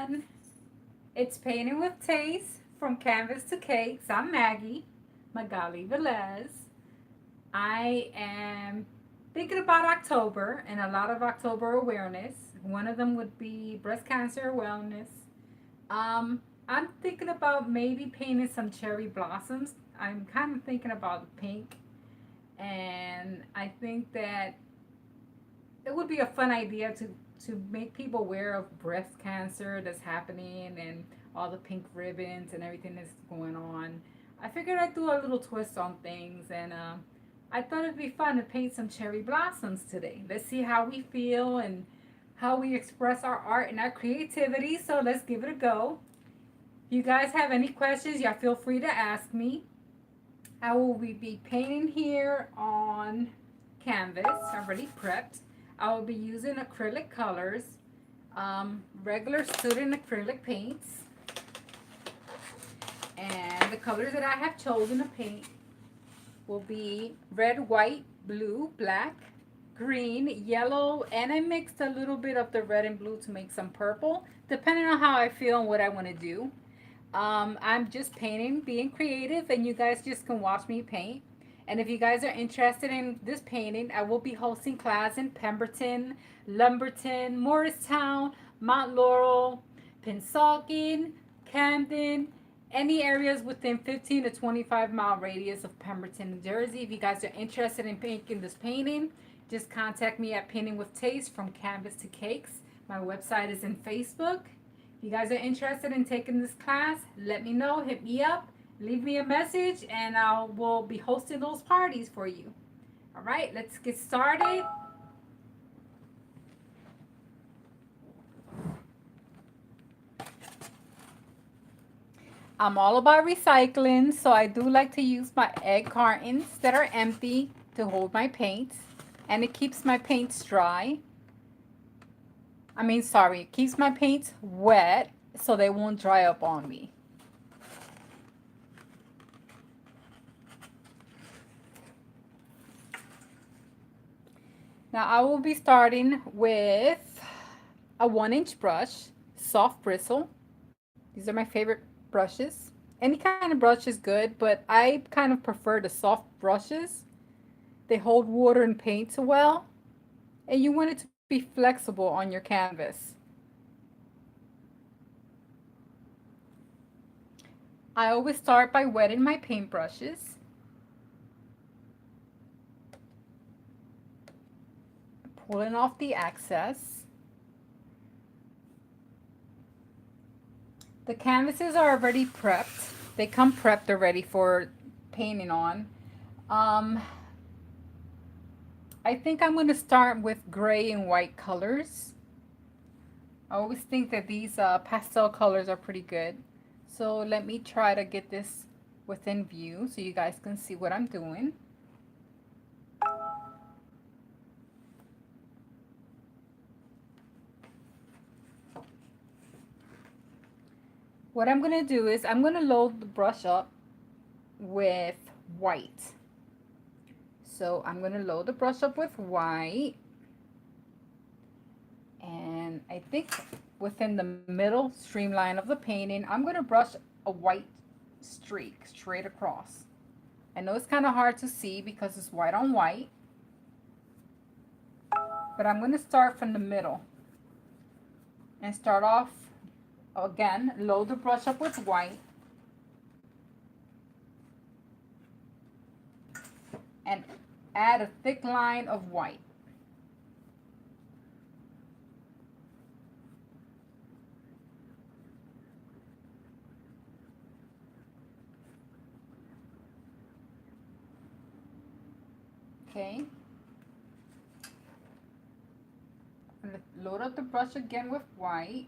everyone. It's Painting with Taste from Canvas to Cakes. I'm Maggie, Mrs.Velez. I am thinking about October and a lot of October awareness. One of them would be breast cancer awareness. I'm thinking about maybe painting some cherry blossoms. I'm kind of thinking about pink, and I think that it would be a fun idea to make people aware of breast cancer that's happening and all the pink ribbons and everything that's going on. I figured I'd do a little twist on things, and I thought it'd be fun to paint some cherry blossoms today. Let's see how we feel and how we express our art and our creativity. So let's give it a go. If you guys have any questions, y'all feel free to ask me. I will be painting here on canvas, already prepped. I will be using acrylic colors, regular student acrylic paints, and the colors that I have chosen to paint will be red, white, blue, black, green, yellow, and I mixed a little bit of the red and blue to make some purple, depending on how I feel and what I want to do. I'm just painting, being creative, and you guys just can watch me paint. And if you guys are interested in this painting, I will be hosting class in Pemberton, Lumberton, Morristown, Mount Laurel, Pennsauken, Camden, any areas within 15 to 25-mile radius of Pemberton, New Jersey. If you guys are interested in making this painting, just contact me at Painting with Taste from Canvas to Cakes. My website is in Facebook. If you guys are interested in taking this class, let me know. Hit me up. Leave me a message, and I will be hosting those parties for you. All right, let's get started. I'm all about recycling, so I do like to use my egg cartons that are empty to hold my paints, and it keeps my paints dry. It keeps my paints wet so they won't dry up on me. Now I will be starting with a 1-inch brush, soft bristle. These are my favorite brushes. Any kind of brush is good, but I kind of prefer the soft brushes. They hold water and paint so well, and you want it to be flexible on your canvas. I always start by wetting my paintbrushes. Pulling off the excess. The canvases are already prepped. They come prepped already for painting on. I think I'm going to start with gray and white colors. I always think that these pastel colors are pretty good. So let me try to get this within view so you guys can see what I'm doing. What I'm going to do is I'm going to load the brush up with white. So I'm going to load the brush up with white. And I think within the middle streamline of the painting, I'm going to brush a white streak straight across. I know it's kind of hard to see because it's white on white, but I'm going to start from the middle and start off again, load the brush up with white and add a thick line of white. Okay. I'm going to load up the brush again with white.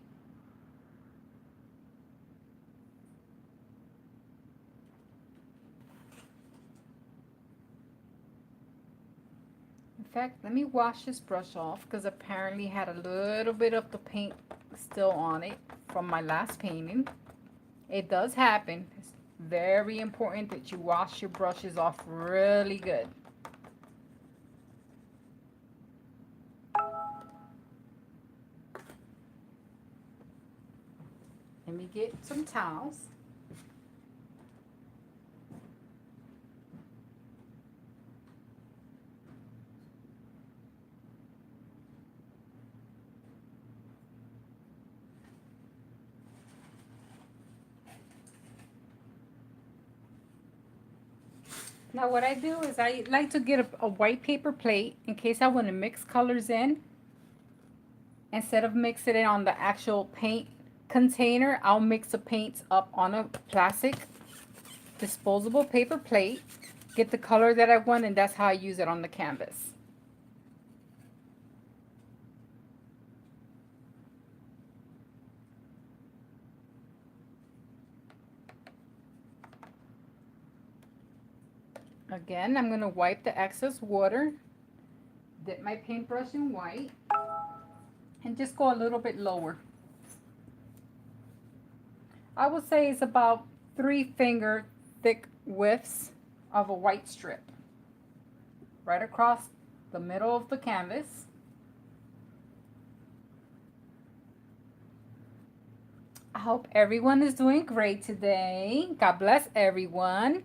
In fact, let me wash this brush off because apparently it had a little bit of the paint still on it from my last painting. It does happen. It's very important that you wash your brushes off really good. Let me get some towels. Now what I do is I like to get a white paper plate in case I want to mix colors in. Instead of mixing it on the actual paint container, I'll mix the paints up on a plastic disposable paper plate, get the color that I want, and that's how I use it on the canvas. Again, I'm going to wipe the excess water, dip my paintbrush in white, and just go a little bit lower. I would say it's about 3-finger thick widths of a white strip right across the middle of the canvas. I hope everyone is doing great today. God bless everyone.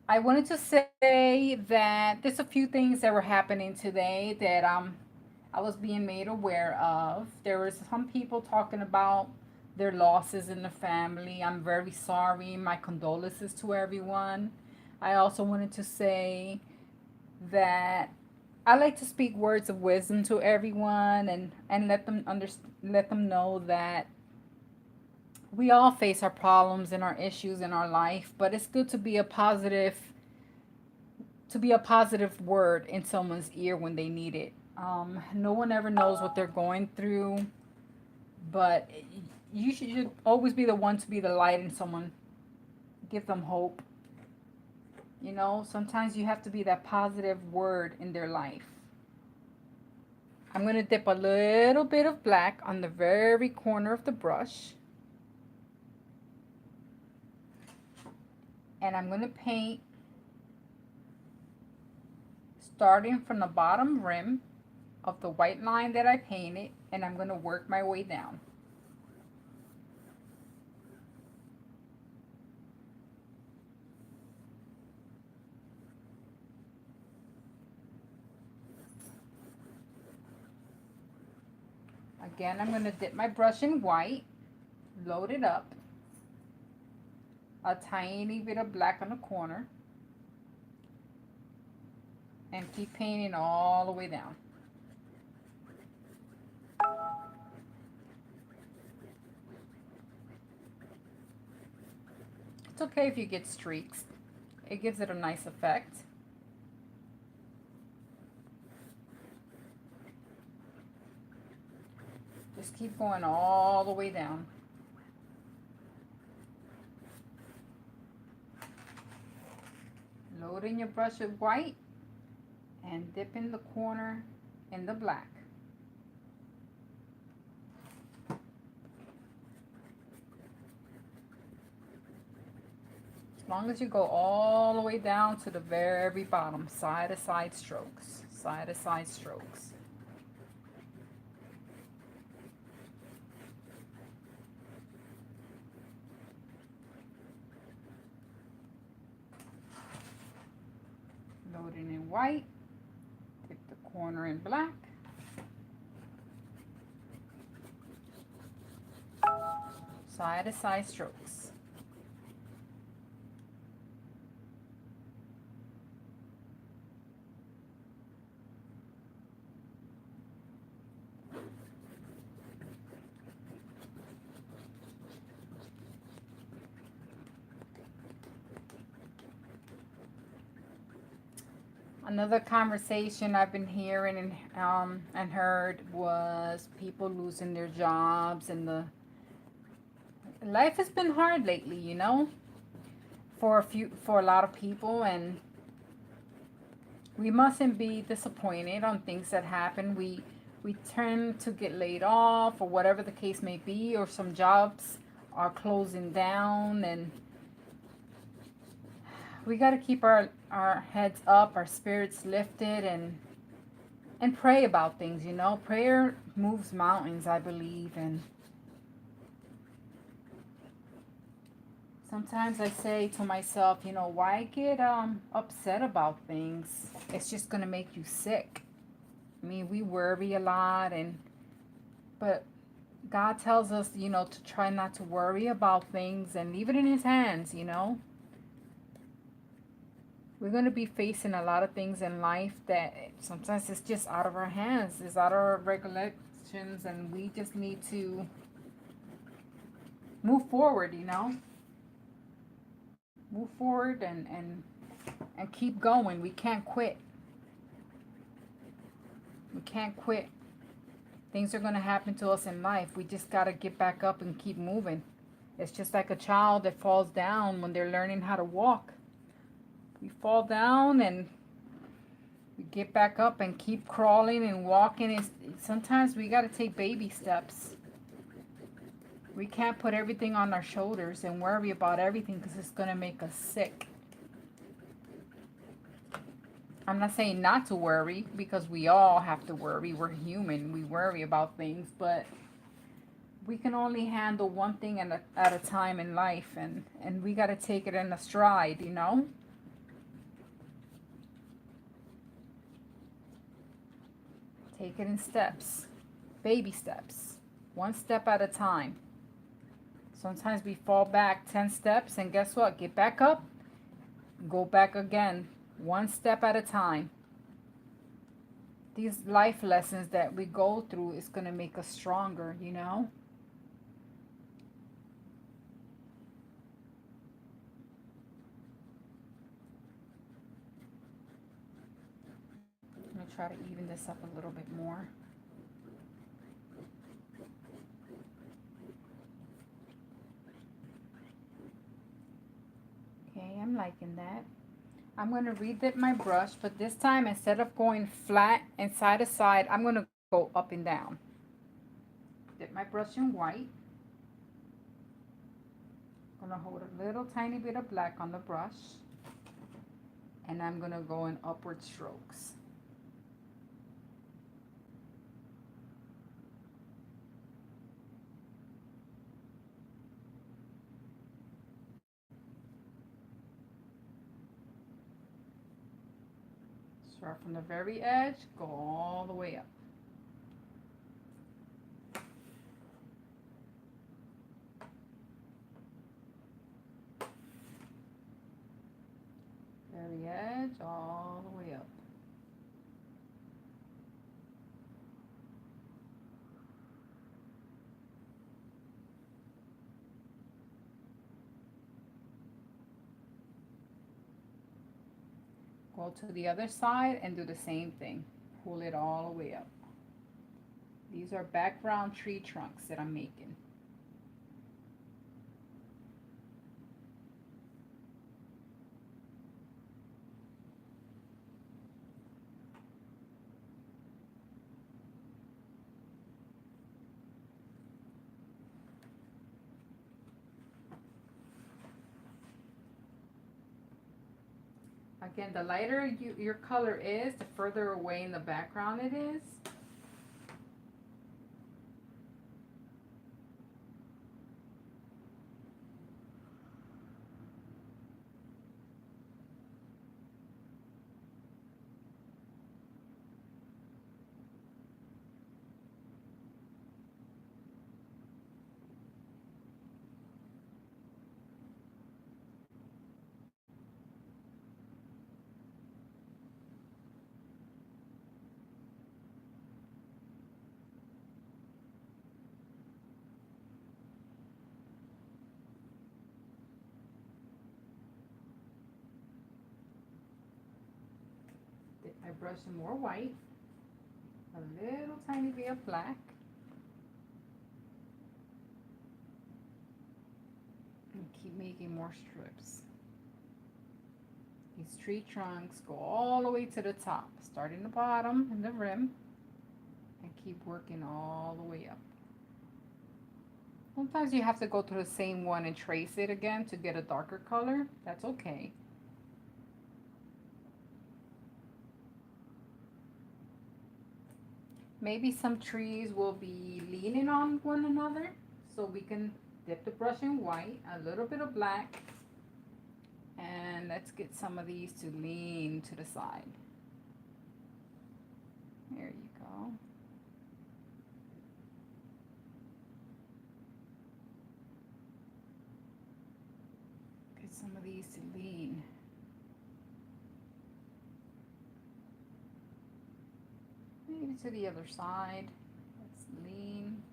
I wanted to say that there's a few things that were happening today that I was being made aware of. There was some people talking about their losses in the family. I'm very sorry. My condolences to everyone. I also wanted to say that I like to speak words of wisdom to everyone and let them know that we all face our problems and our issues in our life, but it's good to be a positive word in someone's ear when they need it. No one ever knows what they're going through, but you should always be the one to be the light in someone. Give them hope. You know, sometimes you have to be that positive word in their life. I'm going to dip a little bit of black on the very corner of the brush. And I'm going to paint starting from the bottom rim of the white line that I painted, and I'm going to work my way down. Again, I'm going to dip my brush in white, load it up, a tiny bit of black on the corner, and keep painting all the way down. It's okay if you get streaks. It gives it a nice effect. Just keep going all the way down. Loading your brush with white and dip in the corner in the black. As long as you go all the way down to the very bottom, side to side strokes, side to side strokes. Loading in white, dip the corner in black. Side to side strokes. Another conversation I've been hearing and heard was people losing their jobs, and the life has been hard lately, you know, for a lot of people, and we mustn't be disappointed on things that happen. We tend to get laid off or whatever the case may be, or some jobs are closing down, and we got to keep our heads up, our spirits lifted, and pray about things, you know. Prayer moves mountains, I believe, and Sometimes I say to myself, you know, why get upset about things? It's just gonna make you sick. I mean, we worry a lot, and but God tells us, you know, to try not to worry about things and leave it in His hands. You know, we're gonna be facing a lot of things in life that sometimes it's just out of our hands. It's out of our recollections, and we just need to move forward. You know, move forward and keep going. We can't quit. We can't quit. Things are going to happen to us in life. We just got to get back up and keep moving. It's just like a child that falls down when they're learning how to walk. We fall down and we get back up and keep crawling and walking. Sometimes we got to take baby steps. We can't put everything on our shoulders and worry about everything because it's going to make us sick. I'm not saying not to worry because we all have to worry. We're human. We worry about things, but we can only handle one thing at a time in life, and we got to take it in a stride, you know? Take it in steps, baby steps, one step at a time. Sometimes we fall back 10 steps, and guess what? Get back up, go back again, one step at a time. These life lessons that we go through is going to make us stronger, you know? I'm going to try to even this up a little bit more. Okay, I'm liking that. I'm going to redip my brush, but this time instead of going flat and side to side, I'm going to go up and down. Dip my brush in white. I'm going to hold a little tiny bit of black on the brush, and I'm going to go in upward strokes. Start from the very edge, go all the way up. Very edge, all the way up. Go to the other side and do the same thing. Pull it all the way up. These are background tree trunks that I'm making. Again, the lighter your color is, the further away in the background it is. Dip my brush in more white, a little tiny bit of black, and keep making more strips. These tree trunks go all the way to the top, starting the bottom and the rim, and keep working all the way up. Sometimes you have to go to the same one and trace it again to get a darker color. That's okay. Maybe some trees will be leaning on one another, so we can dip the brush in white, a little bit of black, and let's get some of these to lean to the side. There you go. Get some of these to lean. Maybe to the other side. Let's lean.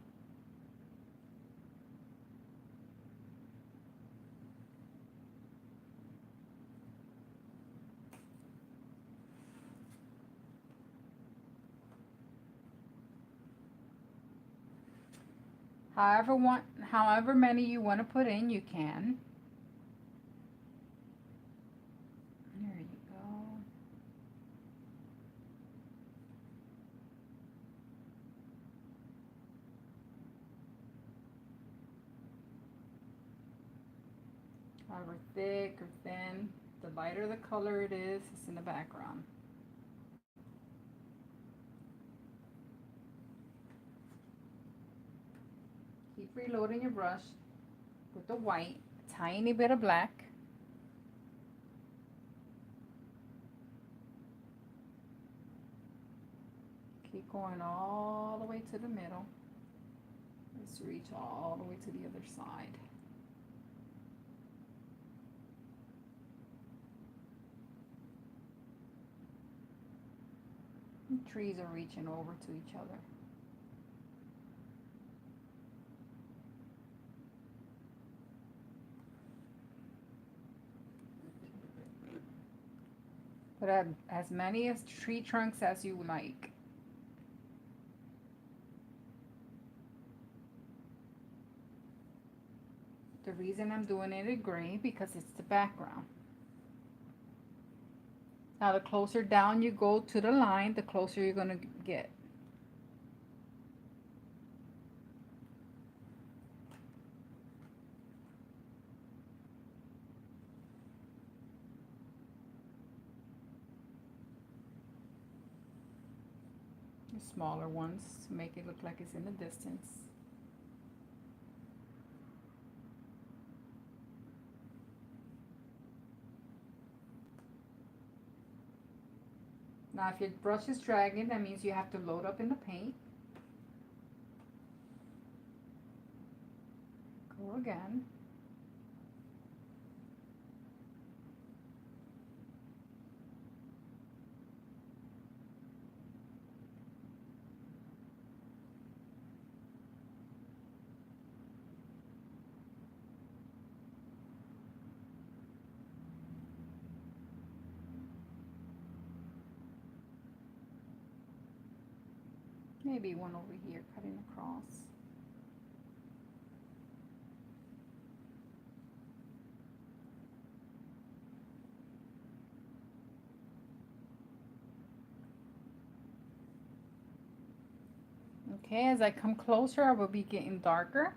However many you want to put in, you can. There you go. However thick or thin, the lighter the color it is, it's in the background. Keep reloading your brush with the white, tiny bit of black. Keep going all the way to the middle. Let's reach all the way to the other side. The trees are reaching over to each other. Put as many as tree trunks as you like. The reason I'm doing it in gray because it's the background. Now the closer down you go to the line, the closer you're going to get. The smaller ones to make it look like it's in the distance. Now if your brush is dragging, that means you have to load up in the paint. Go again. Maybe one over here cutting across. Okay, as I come closer, I will be getting darker.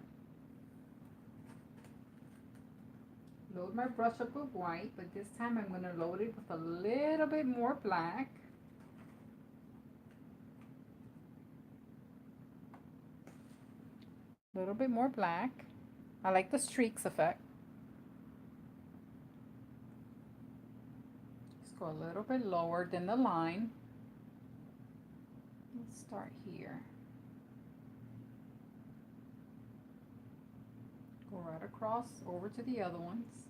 Load my brush up with white, but this time I'm going to load it with a little bit more black. A little bit more black. I like the streaks effect. Just go a little bit lower than the line. Let's start here. Go right across over to the other ones.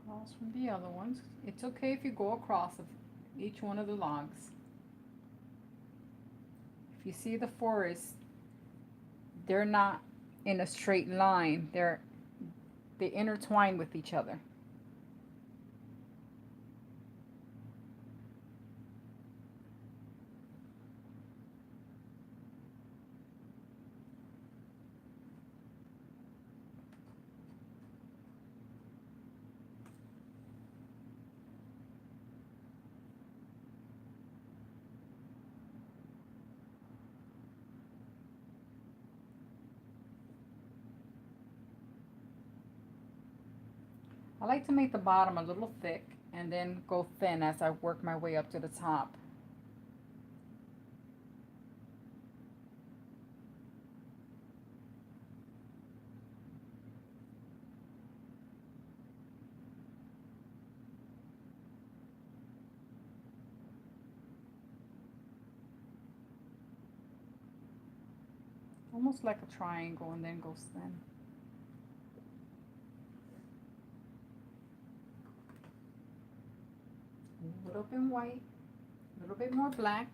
Across from the other ones. It's okay if you go across of each one of the logs. If you see the forest, they're not in a straight line. They intertwine with each other. I like to make the bottom a little thick and then go thin as I work my way up to the top. Almost like a triangle and then goes thin. A little bit white, a little bit more black.